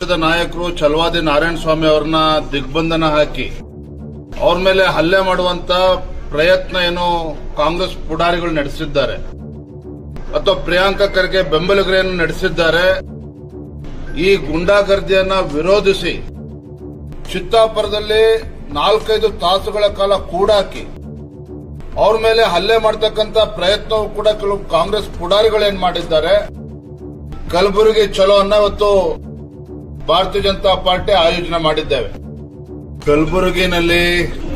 ಪಕ್ಷದ ನಾಯಕರು ಛಲವಾದಿ ನಾರಾಯಣ ಸ್ವಾಮಿ ಅವರನ್ನ ದಿಗ್ಬಂಧನ ಹಾಕಿ ಅವ್ರ ಮೇಲೆ ಹಲ್ಲೆ ಮಾಡುವಂತ ಪ್ರಯತ್ನ ಏನು ಕಾಂಗ್ರೆಸ್ ಪುಡಾರಿಗಳು ನಡೆಸಿದ್ದಾರೆ ಅಥವಾ ಪ್ರಿಯಾಂಕಾ ಖರ್ಗೆ ಬೆಂಬಲಿಗರೇನು ನಡೆಸಿದ್ದಾರೆ. ಈ ಗುಂಡಾಗರ್ದಿಯನ್ನ ವಿರೋಧಿಸಿ ಚಿತ್ತಾಪುರದಲ್ಲಿ 4-5 ತಾಸುಗಳ ಕಾಲ ಕೂಡಾಕಿ ಅವ್ರ ಮೇಲೆ ಹಲ್ಲೆ ಮಾಡತಕ್ಕಂತ ಪ್ರಯತ್ನವೂ ಕೂಡ ಕೆಲವು ಕಾಂಗ್ರೆಸ್ ಪುಡಾರಿಗಳು ಏನ್ ಮಾಡಿದ್ದಾರೆ. ಕಲಬುರಗಿ ಚಲೋ ಅನ್ನ ಇವತ್ತು ಭಾರತೀಯ ಜನತಾ ಪಾರ್ಟಿ ಆಯೋಜನೆ ಮಾಡಿದ್ದೇವೆ. ಕಲಬುರಗಿನಲ್ಲಿ,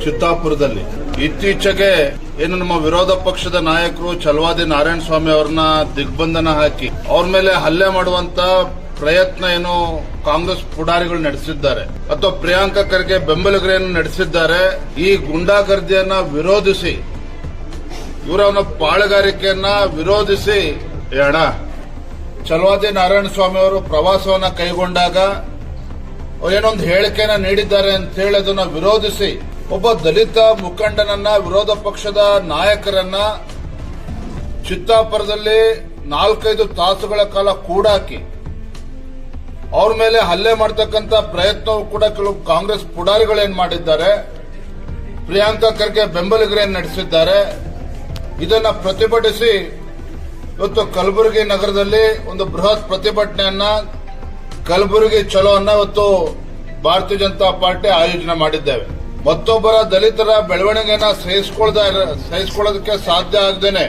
ಚಿತ್ತಾಪುರದಲ್ಲಿ ಇತ್ತೀಚೆಗೆ ಏನು ನಮ್ಮ ವಿರೋಧ ಪಕ್ಷದ ನಾಯಕರು ಛಲವಾದಿ ನಾರಾಯಣ ಸ್ವಾಮಿ ಅವರನ್ನ ದಿಗ್ಬಂಧನ ಹಾಕಿ ಅವ್ರ ಮೇಲೆ ಹಲ್ಲೆ ಮಾಡುವಂತ ಪ್ರಯತ್ನ ಏನು ಕಾಂಗ್ರೆಸ್ ಪುಡಾರಿಗಳು ನಡೆಸಿದ್ದಾರೆ ಅಥವಾ ಪ್ರಿಯಾಂಕಾ ಖರ್ಗೆ ಬೆಂಬಲಿಗರೇನು ನಡೆಸಿದ್ದಾರೆ. ಈ ಗುಂಡಾಗರ್ದಿಯನ್ನ ವಿರೋಧಿಸಿ ಇವರ ಪಾಳುಗಾರಿಕೆಯನ್ನ ವಿರೋಧಿಸಿ ಛಲವಾದಿ ನಾರಾಯಣ ಸ್ವಾಮಿ ಅವರು ಪ್ರವಾಸವನ್ನ ಕೈಗೊಂಡಾಗ ಏನೊಂದು ಹೇಳಿಕೆಯನ್ನ ನೀಡಿದ್ದಾರೆ ಅಂತ ಹೇಳಿ ಅದನ್ನ ವಿರೋಧಿಸಿ ಒಬ್ಬ ದಲಿತ ಮುಖಂಡನನ್ನ, ವಿರೋಧ ಪಕ್ಷದ ನಾಯಕರನ್ನ ಚಿತ್ತಾಪುರದಲ್ಲಿ 4-5 ತಾಸುಗಳ ಕಾಲ ಕೂಡಾಕಿ ಅವ್ರ ಮೇಲೆ ಹಲ್ಲೆ ಮಾಡತಕ್ಕಂತ ಪ್ರಯತ್ನವೂ ಕೂಡ ಕೆಲವು ಕಾಂಗ್ರೆಸ್ ಪುಡಾರಿಗಳು ಏನ್ ಮಾಡಿದ್ದಾರೆ. ಪ್ರಿಯಾಂಕಾ ಖರ್ಗೆ ಬೆಂಬಲಿಗರೇನು ನಡೆಸಿದ್ದಾರೆ. ಇದನ್ನ ಪ್ರತಿಭಟಿಸಿ ಇವತ್ತು ಕಲಬುರಗಿ ನಗರದಲ್ಲಿ ಒಂದು ಬೃಹತ್ ಪ್ರತಿಭಟನೆಯನ್ನ ಕಲಬುರಗಿ ಚಲೋ ಅನ್ನ ಇವತ್ತು ಭಾರತೀಯ ಜನತಾ ಪಾರ್ಟಿ ಆಯೋಜನೆ ಮಾಡಿದ್ದೇವೆ. ಮತ್ತೊಬ್ಬರ ದಲಿತರ ಬೆಳವಣಿಗೆನ ಸಹಿಸಿಕೊಳ್ಳೋದಕ್ಕೆ ಸಾಧ್ಯ ಆಗದೇನೆ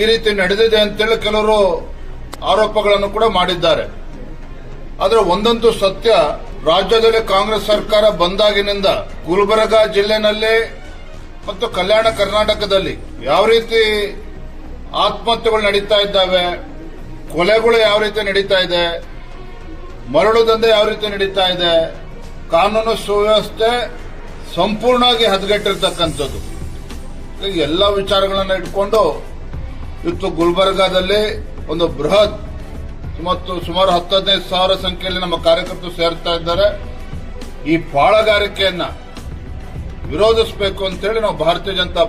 ಈ ರೀತಿ ನಡೆದಿದೆ ಅಂತೇಳಿ ಕೆಲವರು ಆರೋಪಗಳನ್ನು ಕೂಡ ಮಾಡಿದ್ದಾರೆ. ಆದ್ರೆ ಒಂದಂತೂ ಸತ್ಯ, ರಾಜ್ಯದಲ್ಲಿ ಕಾಂಗ್ರೆಸ್ ಸರ್ಕಾರ ಬಂದಾಗಿನಿಂದ ಗುಲ್ಬರ್ಗಾ ಜಿಲ್ಲೆನಲ್ಲಿ ಮತ್ತು ಕಲ್ಯಾಣ ಕರ್ನಾಟಕದಲ್ಲಿ ಯಾವ ರೀತಿ ಆತ್ಮಹತ್ಯೆಗಳು ನಡೀತಾ ಇದ್ದಾವೆ, ಕೊಲೆಗಳು ಯಾವ ರೀತಿ ನಡೀತಾ ಇದೆ, ಮರಳು ದಂಧೆ ಯಾವ ರೀತಿ ನಡೀತಾ ಇದೆ, ಕಾನೂನು ಸುವ್ಯವಸ್ಥೆ ಸಂಪೂರ್ಣವಾಗಿ ಹದಗೆಟ್ಟಿರ್ತಕ್ಕಂಥದ್ದು. ಎಲ್ಲ ವಿಚಾರಗಳನ್ನ ಇಟ್ಕೊಂಡು ಇವತ್ತು ಗುಲ್ಬರ್ಗಾದಲ್ಲಿ ಒಂದು ಬೃಹತ್ ಮತ್ತು ಸುಮಾರು 10-15 ಸಾವಿರ ಸಂಖ್ಯೆಯಲ್ಲಿ ನಮ್ಮ ಕಾರ್ಯಕರ್ತರು ಸೇರ್ತಾ ಇದ್ದಾರೆ. ಈ ಪಾಳಗಾರಿಕೆಯನ್ನ ವಿರೋಧಿಸಬೇಕು ಅಂತೇಳಿ ನಾವು ಭಾರತೀಯ ಜನತಾ